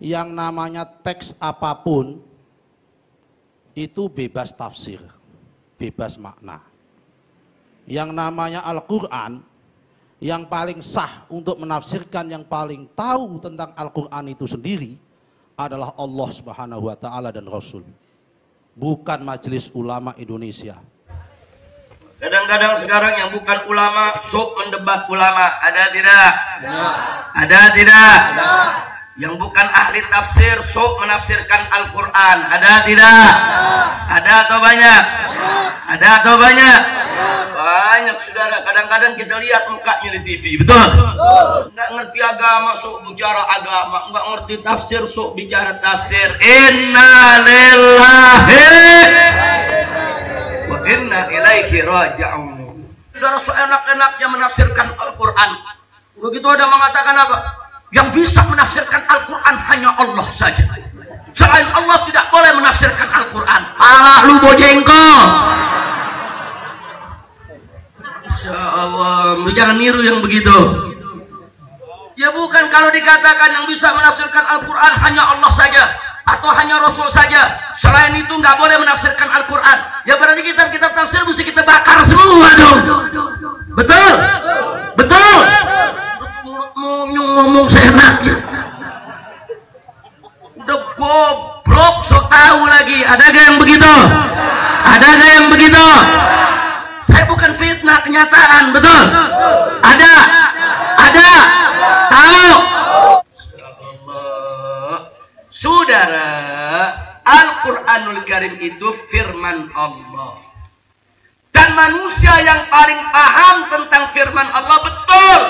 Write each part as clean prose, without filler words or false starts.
yang namanya teks apapun itu bebas tafsir, bebas makna. Yang namanya Al-Quran, yang paling sah untuk menafsirkan, yang paling tahu tentang Al-Quran itu sendiri adalah Allah Subhanahu wa Ta'ala dan Rasul, bukan Majelis Ulama Indonesia. Kadang-kadang sekarang yang bukan ulama sok mendebat ulama, ada tidak? Ada tidak? Yang bukan ahli tafsir sok menafsirkan Al-Quran, ada tidak? Ada atau banyak? Ada atau banyak? Banyak saudara. Kadang-kadang kita lihat mukanya di TV, betul? Nggak ngerti agama sok bicara agama, nggak ngerti tafsir sok bicara tafsir. Inna lillahi wa inna ilaihi raji'un. Saudara, seenak-enaknya menafsirkan Al-Quran. Begitu ada mengatakan apa? Yang bisa menafsirkan Al-Quran hanya Allah saja. Selain Allah tidak boleh menafsirkan Al-Quran. Pala lu bojengkol. Insya Allah, jangan niru yang begitu. Ya bukan, kalau dikatakan yang bisa menafsirkan Al-Quran hanya Allah saja atau hanya Rasul saja, selain itu nggak boleh menafsirkan Al-Quran, ya berarti kitab-kitab tafsir mesti kita bakar semua dong. Betul? Betul? Ngomong seenaknya. Udah goblok sok tahu lagi. Ada gak yang begitu? Ada gak yang begitu? Saya bukan fitnah, kenyataan, betul? Ada? Ada? Tahu? Saudara, Al-Quranul Karim itu firman Allah. Dan manusia yang paling paham tentang firman Allah betul,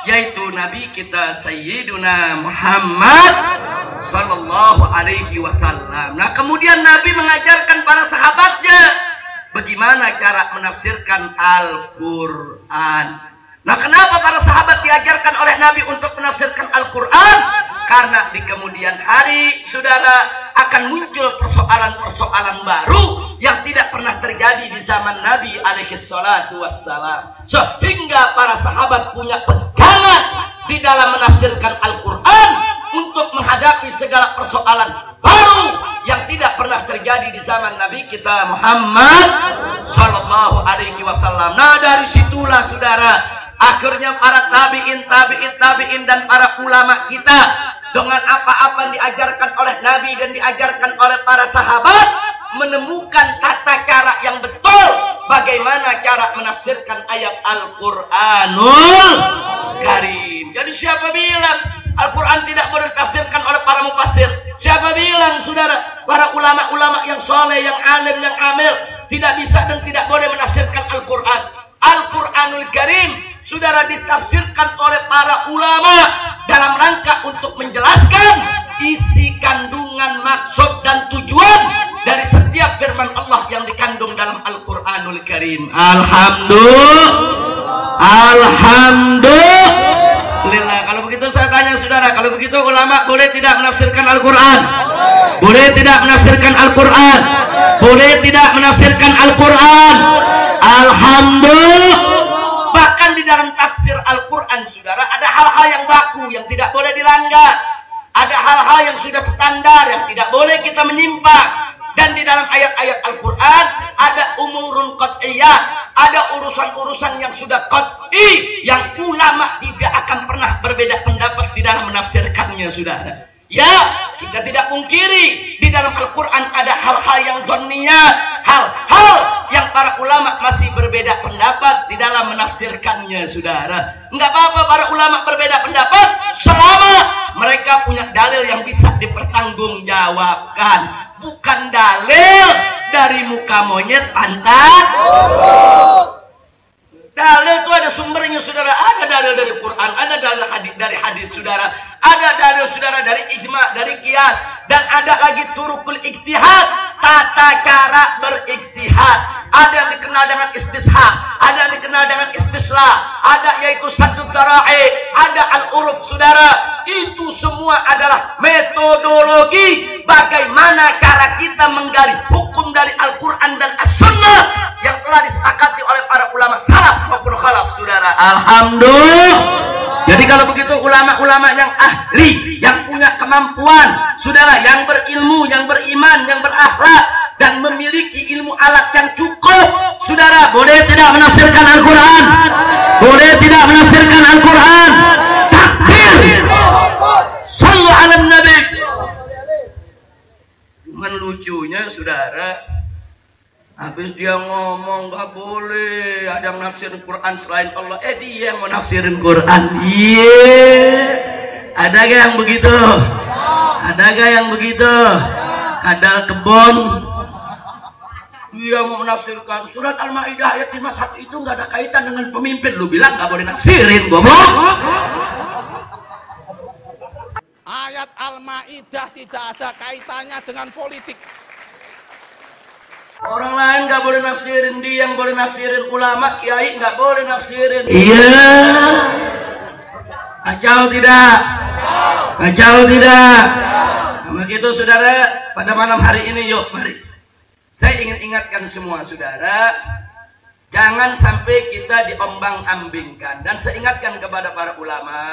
yaitu Nabi kita Sayyiduna Muhammad Sallallahu Alaihi Wasallam. Nah, kemudian Nabi mengajarkan para sahabatnya bagaimana cara menafsirkan Al-Quran. Nah, kenapa para sahabat diajarkan oleh Nabi untuk menafsirkan Al-Quran? Karena di kemudian hari, saudara, akan muncul persoalan-persoalan baru yang tidak pernah terjadi di zaman Nabi alaihi salatu wassalam. Sehingga para sahabat punya pegangan di dalam menafsirkan Al-Quran untuk menghadapi segala persoalan baru yang tidak pernah terjadi di zaman Nabi kita Muhammad Sallallahu Alaihi Wasallam. Nah, dari situlah saudara, akhirnya para tabi'in dan para ulama kita dengan apa-apa yang diajarkan oleh Nabi dan diajarkan oleh para sahabat menemukan tata cara yang betul bagaimana cara menafsirkan ayat Al-Quranul Karim. Jadi siapa bilang Al-Quran tidak boleh ditafsirkan oleh para mufassir? Siapa bilang saudara para ulama-ulama yang soleh, yang alim, yang amil tidak bisa dan tidak boleh menafsirkan Al-Quran? Al-Quranul Karim saudara ditafsirkan oleh para ulama dalam rangka untuk menjelaskan isi kandungan, maksud dan tujuan dari setiap firman Allah yang dikandung dalam Al-Quranul Karim. Alhamdulillah. Kalau begitu saya tanya saudara, kalau begitu ulama boleh tidak menafsirkan Al-Quran? Boleh tidak menafsirkan Al-Quran? Boleh tidak menafsirkan Al-Quran? Alhamdulillah. Bahkan di dalam tafsir Al-Quran saudara ada hal-hal yang baku yang tidak boleh dilanggar. Ada hal-hal yang sudah standar yang tidak boleh kita menyimpang. Dan di dalam ayat-ayat Al-Quran ada umurun qat'iyah, ada urusan-urusan yang sudah qat'i, yang ulama tidak akan pernah berbeda pendapat di dalam menafsirkannya saudara. Ya, kita tidak pungkiri di dalam Al-Quran ada hal-hal yang dhanniyat, hal-hal yang para ulama masih berbeda pendapat di dalam menafsirkannya saudara. Enggak apa-apa para ulama berbeda pendapat selama mereka punya dalil yang bisa dipertanggungjawabkan, bukan dalil dari muka monyet pantat. Dalil itu ada sumbernya saudara, ada dalil dari Quran, ada dalil dari hadis saudara, ada dalil saudara dari ijma, dari qiyas, dan ada lagi turukul ijtihad, tata cara beriktihad. Ada yang dikenal dengan istishab, ada yang dikenal dengan istislah, ada yaitu saddud dzara'i, ada al-uruf saudara. Itu semua adalah metodologi bagaimana cara kita menggali hukum dari Al-Quran dan As-Sunnah yang telah disepakati oleh para ulama salaf maupun khalaf saudara. Alhamdulillah. Jadi kalau begitu ulama-ulama yang ahli, yang punya kemampuan, saudara, yang berilmu, yang beriman, yang berakhlak, dan memiliki ilmu alat yang cukup, saudara, boleh tidak menafsirkan Al-Quran? Boleh tidak menafsirkan Al-Quran? Takbir! Sallu ala Nabi. Cuman lucunya, saudara, habis dia ngomong gak boleh ada yang menafsirin Quran selain Allah, dia yang menafsirin Quran. Ada gak yang begitu? Ada gak yang begitu? Kadal kebon, dia mau menafsirkan surat Al-Maidah ayat 51 itu gak ada kaitan dengan pemimpin. Lu bilang gak boleh nafsirin, goblok. Ayat Al-Maidah tidak ada kaitannya dengan politik. Orang lain nggak boleh nafsirin, dia yang boleh nafsirin. Ulama, kiai nggak boleh nafsirin. Iya. Kacau tidak? Kacau tidak? Nah, begitu saudara, pada malam hari ini yuk mari. Saya ingin ingatkan semua saudara, jangan sampai kita diombang-ambingkan. Dan saya ingatkan kepada para ulama,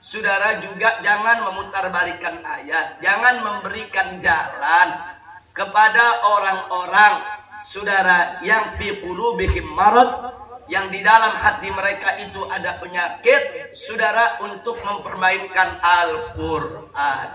saudara juga jangan memutarbalikan ayat, jangan memberikan jalan kepada orang-orang, saudara, yang fi qulubihim marad, yang di dalam hati mereka itu ada penyakit, saudara, untuk mempermainkan Al-Quran.